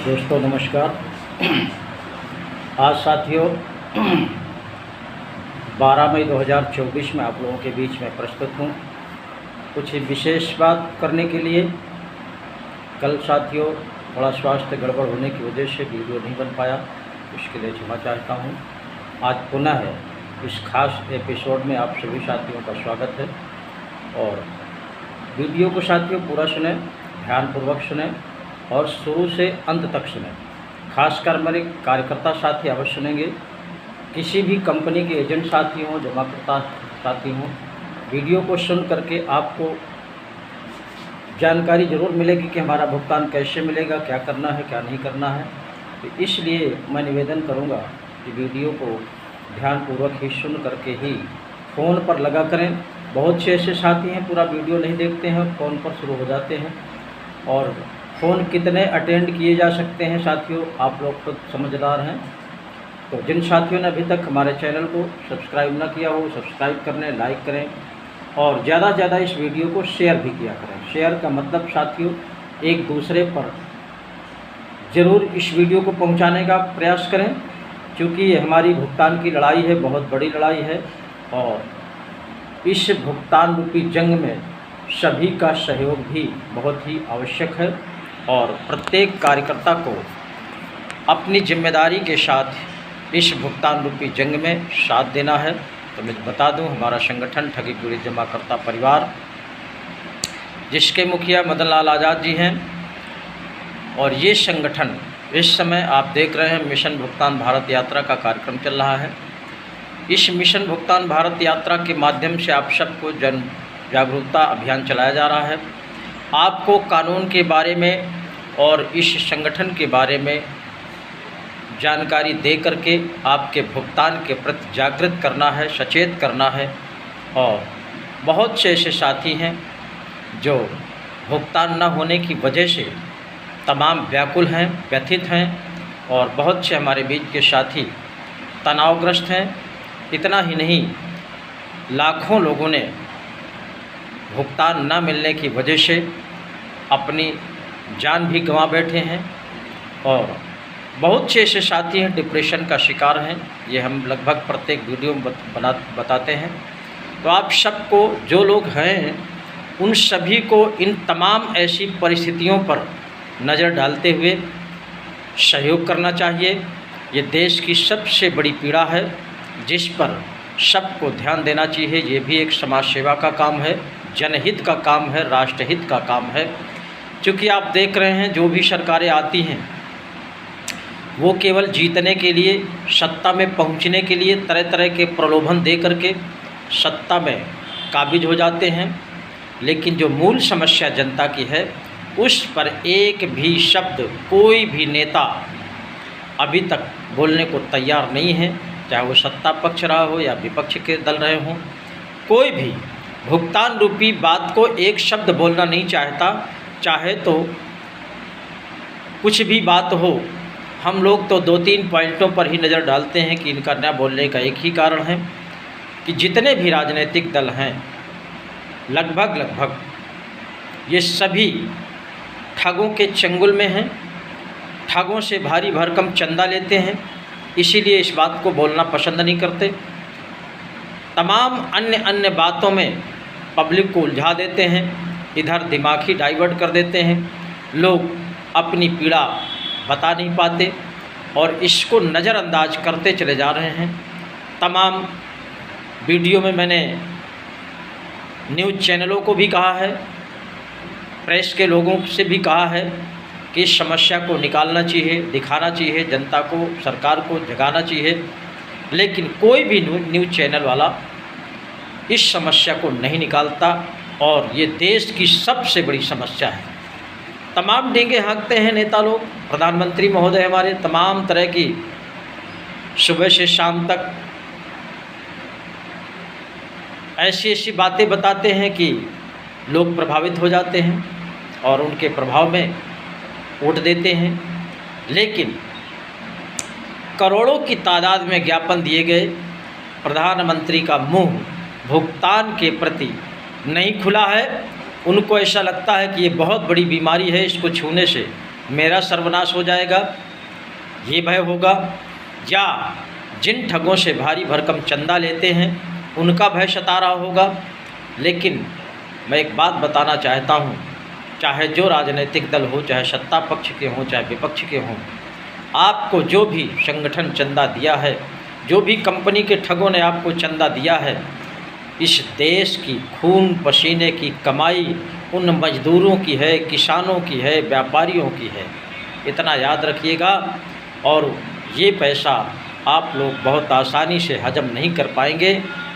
दोस्तों नमस्कार। आज साथियों 12 मई 2024 में आप लोगों के बीच में प्रस्तुत हूँ कुछ विशेष बात करने के लिए। कल साथियों थोड़ा स्वास्थ्य गड़बड़ होने की वजह से वीडियो नहीं बन पाया, उसके लिए क्षमा चाहता हूँ। आज पुनः इस खास एपिसोड में आप सभी साथियों का स्वागत है और वीडियो को साथियों पूरा सुने, ध्यानपूर्वक सुने और शुरू से अंत तक सुने। खासकर मेरे कार्यकर्ता साथी अवश्य सुनेंगे। किसी भी कंपनी के एजेंट साथी हों, जमाकर्ता साथी हों, वीडियो को सुन करके आपको जानकारी ज़रूर मिलेगी कि हमारा भुगतान कैसे मिलेगा, क्या करना है, क्या नहीं करना है। तो इसलिए मैं निवेदन करूंगा कि वीडियो को ध्यानपूर्वक ही सुन करके ही फ़ोन पर लगा करें। बहुत से ऐसे साथी हैं पूरा वीडियो नहीं देखते हैं, फ़ोन पर शुरू हो जाते हैं। और फ़ोन कितने अटेंड किए जा सकते हैं साथियों, आप लोग खुद समझदार हैं। तो जिन साथियों ने अभी तक हमारे चैनल को सब्सक्राइब ना किया हो, सब्सक्राइब करने, लाइक करें और ज़्यादा से ज़्यादा इस वीडियो को शेयर भी किया करें। शेयर का मतलब साथियों एक दूसरे पर ज़रूर इस वीडियो को पहुंचाने का प्रयास करें, क्योंकि ये हमारी भुगतान की लड़ाई है, बहुत बड़ी लड़ाई है। और इस भुगतान रूपी जंग में सभी का सहयोग भी बहुत ही आवश्यक है और प्रत्येक कार्यकर्ता को अपनी जिम्मेदारी के साथ इस भुगतान रूपी जंग में साथ देना है। तो मैं बता दूं, हमारा संगठन ठगी पीड़ित जमाकर्ता परिवार, जिसके मुखिया मदन लाल आज़ाद जी हैं, और ये संगठन इस समय आप देख रहे हैं मिशन भुगतान भारत यात्रा का कार्यक्रम चल रहा है। इस मिशन भुगतान भारत यात्रा के माध्यम से आप सबको जन जागरूकता अभियान चलाया जा रहा है। आपको कानून के बारे में और इस संगठन के बारे में जानकारी दे करके आपके भुगतान के प्रति जागृत करना है, सचेत करना है। और बहुत से ऐसे साथी हैं जो भुगतान न होने की वजह से तमाम व्याकुल हैं, व्यथित हैं, और बहुत से हमारे बीच के साथी तनावग्रस्त हैं। इतना ही नहीं, लाखों लोगों ने भुगतान न मिलने की वजह से अपनी जान भी गंवा बैठे हैं और बहुत से ऐसे साथी हैं डिप्रेशन का शिकार हैं। ये हम लगभग प्रत्येक वीडियो में बताते हैं। तो आप सबको, जो लोग हैं, उन सभी को इन तमाम ऐसी परिस्थितियों पर नज़र डालते हुए सहयोग करना चाहिए। ये देश की सबसे बड़ी पीड़ा है जिस पर सबको ध्यान देना चाहिए। ये भी एक समाज सेवा का काम है, जनहित का काम है, राष्ट्रहित का काम है। क्योंकि आप देख रहे हैं जो भी सरकारें आती हैं वो केवल जीतने के लिए, सत्ता में पहुंचने के लिए तरह तरह के प्रलोभन दे करके सत्ता में काबिज हो जाते हैं। लेकिन जो मूल समस्या जनता की है उस पर एक भी शब्द कोई भी नेता अभी तक बोलने को तैयार नहीं है, चाहे वो सत्ता पक्ष रहा हो या विपक्ष के दल रहे हों। कोई भी भुगतान रूपी बात को एक शब्द बोलना नहीं चाहता। चाहे तो कुछ भी बात हो, हम लोग तो 2-3 पॉइंटों पर ही नज़र डालते हैं कि इनका न बोलने का एक ही कारण है कि जितने भी राजनीतिक दल हैं लगभग ये सभी ठगों के चंगुल में हैं, ठगों से भारी भरकम चंदा लेते हैं, इसीलिए इस बात को बोलना पसंद नहीं करते। तमाम अन्य बातों में पब्लिक को उलझा देते हैं, इधर दिमाग ही डाइवर्ट कर देते हैं। लोग अपनी पीड़ा बता नहीं पाते और इसको नज़रअंदाज करते चले जा रहे हैं। तमाम वीडियो में मैंने न्यूज़ चैनलों को भी कहा है, प्रेस के लोगों से भी कहा है कि इस समस्या को निकालना चाहिए, दिखाना चाहिए, जनता को, सरकार को जगाना चाहिए। लेकिन कोई भी न्यूज़ चैनल वाला इस समस्या को नहीं निकालता और ये देश की सबसे बड़ी समस्या है। तमाम डींगे हाँकते हैं नेता लोग, प्रधानमंत्री महोदय हमारे तमाम तरह की सुबह से शाम तक ऐसी बातें बताते हैं कि लोग प्रभावित हो जाते हैं और उनके प्रभाव में वोट देते हैं। लेकिन करोड़ों की तादाद में ज्ञापन दिए गए, प्रधानमंत्री का मुंह भुगतान के प्रति नहीं खुला है। उनको ऐसा लगता है कि ये बहुत बड़ी बीमारी है, इसको छूने से मेरा सर्वनाश हो जाएगा, ये भय होगा, या जिन ठगों से भारी भरकम चंदा लेते हैं उनका भय सता रहा होगा। लेकिन मैं एक बात बताना चाहता हूँ, चाहे जो राजनीतिक दल हो, चाहे सत्ता पक्ष के हों चाहे विपक्ष के हों, आपको जो भी संगठन चंदा दिया है, जो भी कंपनी के ठगों ने आपको चंदा दिया है, इस देश की खून पसीने की कमाई उन मजदूरों की है, किसानों की है, व्यापारियों की है, इतना याद रखिएगा। और ये पैसा आप लोग बहुत आसानी से हजम नहीं कर पाएंगे।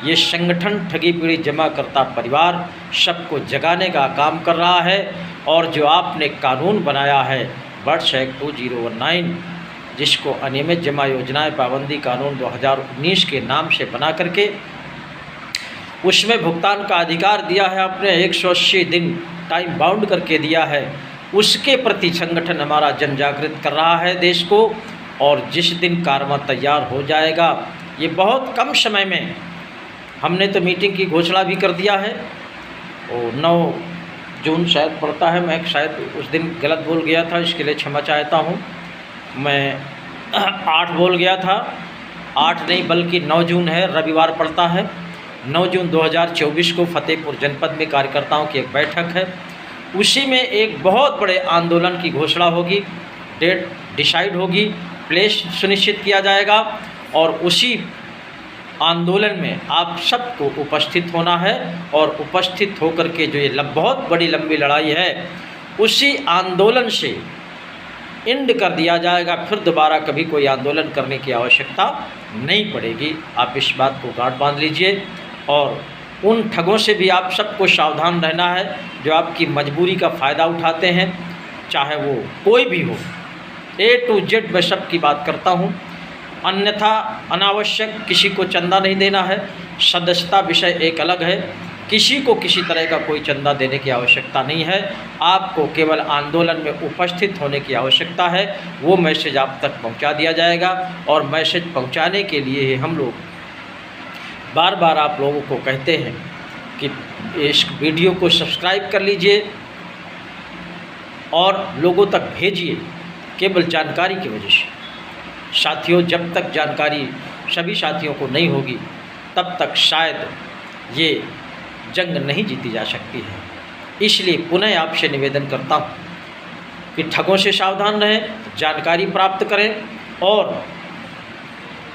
ये संगठन ठगी पीड़ित जमा करता परिवार सबको जगाने का काम कर रहा है। और जो आपने कानून बनाया है वर्ष एक्ट 2019, जिसको अनियमित जमा योजनाएं पाबंदी कानून 2019 के नाम से बना करके उसमें भुगतान का अधिकार दिया है, आपने 180 दिन टाइम बाउंड करके दिया है, उसके प्रति संगठन हमारा जन जागृत कर रहा है देश को। और जिस दिन कारवा तैयार हो जाएगा, ये बहुत कम समय में, हमने तो मीटिंग की घोषणा भी कर दिया है। और 9 जून शायद पड़ता है, मैं शायद उस दिन गलत बोल गया था, इसके लिए क्षमा चाहता हूँ। मैं 8 बोल गया था, 8 नहीं बल्कि 9 जून है, रविवार पड़ता है। 9 जून 2024 को फतेहपुर जनपद में कार्यकर्ताओं की एक बैठक है, उसी में एक बहुत बड़े आंदोलन की घोषणा होगी, डेट डिसाइड होगी, प्लेस सुनिश्चित किया जाएगा। और उसी आंदोलन में आप सबको उपस्थित होना है। और उपस्थित होकर के जो ये बहुत बड़ी लंबी लड़ाई है, उसी आंदोलन से एंड कर दिया जाएगा। फिर दोबारा कभी कोई आंदोलन करने की आवश्यकता नहीं पड़ेगी। आप इस बात को गांठ बांध लीजिए। और उन ठगों से भी आप सबको सावधान रहना है जो आपकी मजबूरी का फ़ायदा उठाते हैं, चाहे वो कोई भी हो, A to Z मैं सब की बात करता हूँ। अन्यथा अनावश्यक किसी को चंदा नहीं देना है। सदस्यता विषय एक अलग है, किसी को किसी तरह का कोई चंदा देने की आवश्यकता नहीं है। आपको केवल आंदोलन में उपस्थित होने की आवश्यकता है। वो मैसेज आप तक पहुंचा दिया जाएगा। और मैसेज पहुंचाने के लिए ही हम लोग बार बार आप लोगों को कहते हैं कि इस वीडियो को सब्सक्राइब कर लीजिए और लोगों तक भेजिए, केवल जानकारी की वजह से। साथियों, जब तक जानकारी सभी साथियों को नहीं होगी तब तक शायद ये जंग नहीं जीती जा सकती है। इसलिए पुनः आपसे निवेदन करता हूँ कि ठगों से सावधान रहें, जानकारी प्राप्त करें और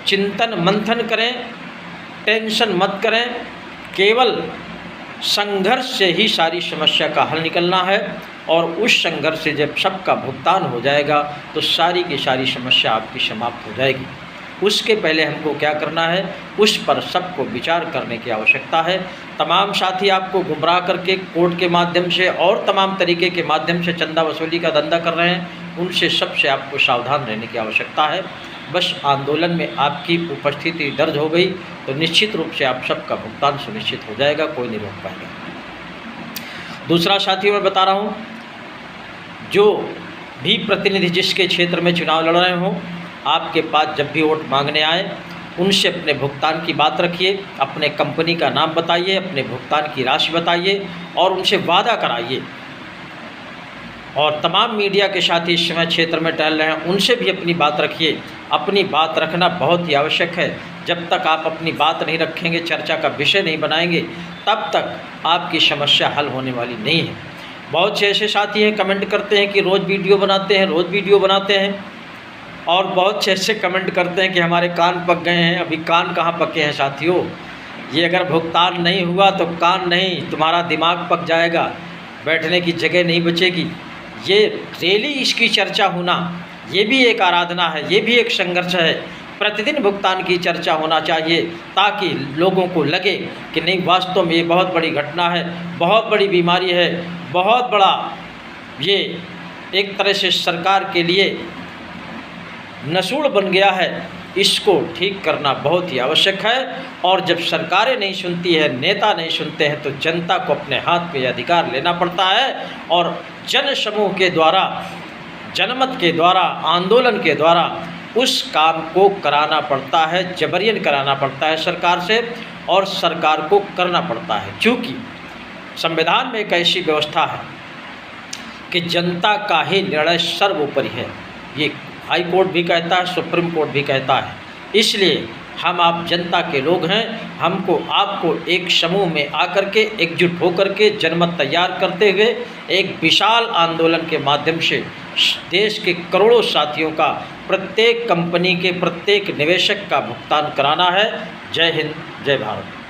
चिंतन मंथन करें, टेंशन मत करें। केवल संघर्ष से ही सारी समस्या का हल निकलना है। और उस संघर्ष से जब सबका भुगतान हो जाएगा तो सारी की सारी समस्या आपकी समाप्त हो जाएगी। उसके पहले हमको क्या करना है, उस पर सबको विचार करने की आवश्यकता है। तमाम साथी आपको गुमराह करके कोर्ट के माध्यम से और तमाम तरीके के माध्यम से चंदा वसूली का धंधा कर रहे हैं, उनसे सबसे आपको सावधान रहने की आवश्यकता है। बस आंदोलन में आपकी उपस्थिति दर्ज हो गई तो निश्चित रूप से आप सबका भुगतान सुनिश्चित हो जाएगा, कोई नहीं रोक पाएगा। दूसरा साथियों, मैं बता रहा हूँ, जो भी प्रतिनिधि जिसके क्षेत्र में चुनाव लड़ रहे हों, आपके पास जब भी वोट मांगने आए उनसे अपने भुगतान की बात रखिए, अपने कंपनी का नाम बताइए, अपने भुगतान की राशि बताइए और उनसे वादा कराइए। और तमाम मीडिया के साथी इस समय क्षेत्र में टहल रहे हैं, उनसे भी अपनी बात रखिए। अपनी बात रखना बहुत ही आवश्यक है। जब तक आप अपनी बात नहीं रखेंगे, चर्चा का विषय नहीं बनाएंगे, तब तक आपकी समस्या हल होने वाली नहीं है। बहुत से ऐसे साथी हैं कमेंट करते हैं कि रोज़ वीडियो बनाते हैं, रोज़ वीडियो बनाते हैं, और बहुत से ऐसे कमेंट करते हैं कि हमारे कान पक गए हैं। अभी कान कहाँ पके हैं साथियों? ये अगर भुगतान नहीं हुआ तो कान नहीं, तुम्हारा दिमाग पक जाएगा, बैठने की जगह नहीं बचेगी। ये डेली इसकी चर्चा होना, ये भी एक आराधना है, ये भी एक संघर्ष है। प्रतिदिन भुगतान की चर्चा होना चाहिए ताकि लोगों को लगे कि नहीं, वास्तव में ये बहुत बड़ी घटना है, बहुत बड़ी बीमारी है, बहुत बड़ा ये एक तरह से सरकार के लिए नसूड़ बन गया है। इसको ठीक करना बहुत ही आवश्यक है। और जब सरकारें नहीं सुनती है, नेता नहीं सुनते हैं, तो जनता को अपने हाथ में अधिकार लेना पड़ता है और जन समूह के द्वारा, जनमत के द्वारा, आंदोलन के द्वारा उस काम को कराना पड़ता है, जबरियन कराना पड़ता है सरकार से, और सरकार को करना पड़ता है। क्योंकि संविधान में एक ऐसी व्यवस्था है कि जनता का ही निर्णय सर्वोपरि है। ये हाई कोर्ट भी कहता है, सुप्रीम कोर्ट भी कहता है। इसलिए हम आप जनता के लोग हैं, हमको आपको एक समूह में आकर के एकजुट होकर के जनमत तैयार करते हुए एक विशाल आंदोलन के माध्यम से देश के करोड़ों साथियों का, प्रत्येक कंपनी के प्रत्येक निवेशक का भुगतान कराना है। जय हिंद, जय भारत।